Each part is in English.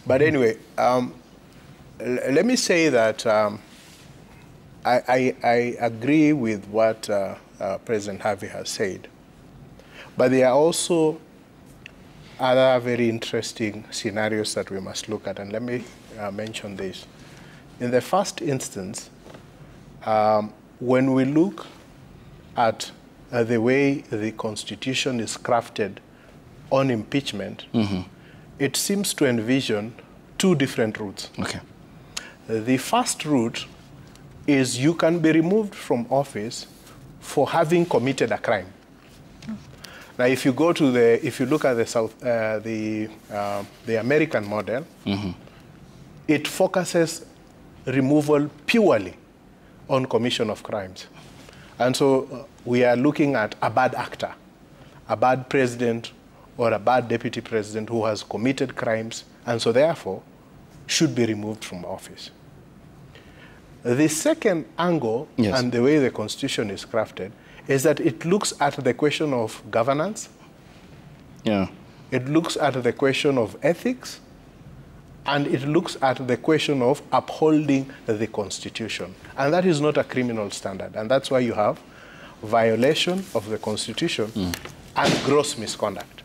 But anyway, let me say that I agree with what President Harvey has said. But there are also other very interesting scenarios that we must look at, and let me mention this. In the first instance, when we look at the way the Constitution is crafted on impeachment, it seems to envision two different routes. Okay. The first route is you can be removed from office for having committed a crime. Now, if you go to if you look at the American model, it focuses removal purely on commission of crimes. And so we are looking at a bad actor, a bad president or a bad deputy president who has committed crimes and so therefore should be removed from office. The second angle, and the way the Constitution is crafted, is that it looks at the question of governance. Yeah. It looks at the question of ethics, and it looks at the question of upholding the Constitution. And that is not a criminal standard. And that's why you have violation of the Constitution and gross misconduct.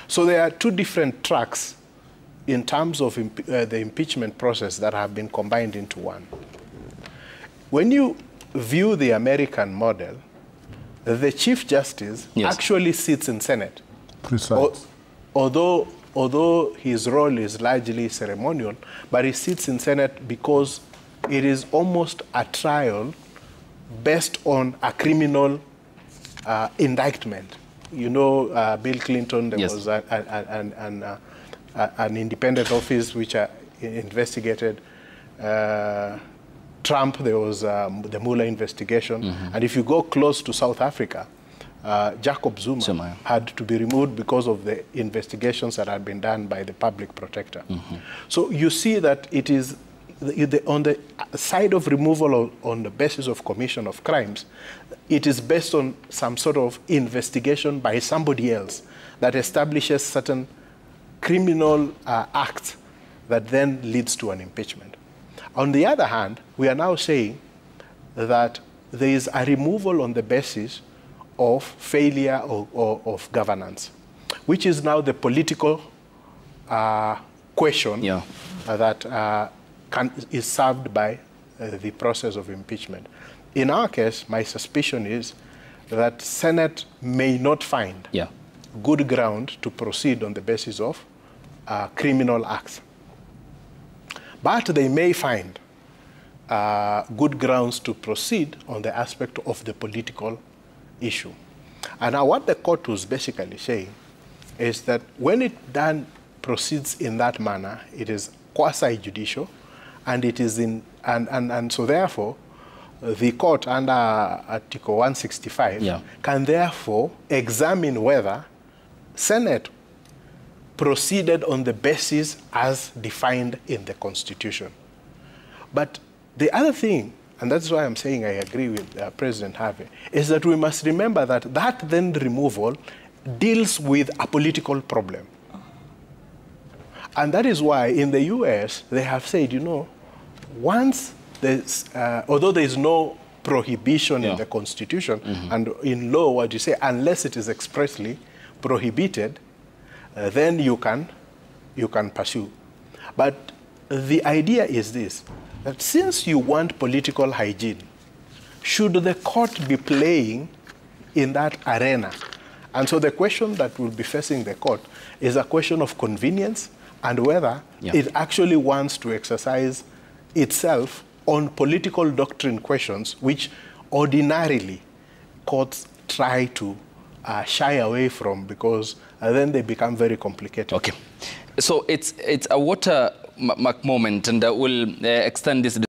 So there are two different tracks in terms of the impeachment process that have been combined into one. When you view the American model, the Chief Justice actually sits in Senate. Precise. Although his role is largely ceremonial, but he sits in Senate because it is almost a trial based on a criminal indictment. You know, Bill Clinton, there was an independent office which investigated Trump. There was the Mueller investigation. And if you go close to South Africa, Jacob Zuma had to be removed because of the investigations that had been done by the public protector. So you see that it is on the side of removal on the basis of commission of crimes, it is based on some sort of investigation by somebody else that establishes certain criminal acts that then leads to an impeachment. On the other hand, we are now saying that there is a removal on the basis of failure of governance, which is now the political question that is served by the process of impeachment. In our case, my suspicion is that Senate may not find good ground to proceed on the basis of criminal acts. But they may find good grounds to proceed on the aspect of the political issue. And now what the court was basically saying is that when it then proceeds in that manner, it is quasi-judicial, and it is and so therefore the court under Article 165 can therefore examine whether Senate proceeded on the basis as defined in the Constitution. But the other thing, and that's why I'm saying I agree with President Harvey, is that we must remember that that then removal deals with a political problem. And that is why in the US, they have said, you know, once there's, although there is no prohibition in the Constitution, and in law, what you say, unless it is expressly prohibited, then you can pursue. But the idea is this, that since you want political hygiene, should the court be playing in that arena? And so the question that will be facing the court is a question of convenience and whether it actually wants to exercise itself on political doctrine questions, which ordinarily courts try to shy away from, because then they become very complicated. Okay. So it's a watermark moment, and we'll extend this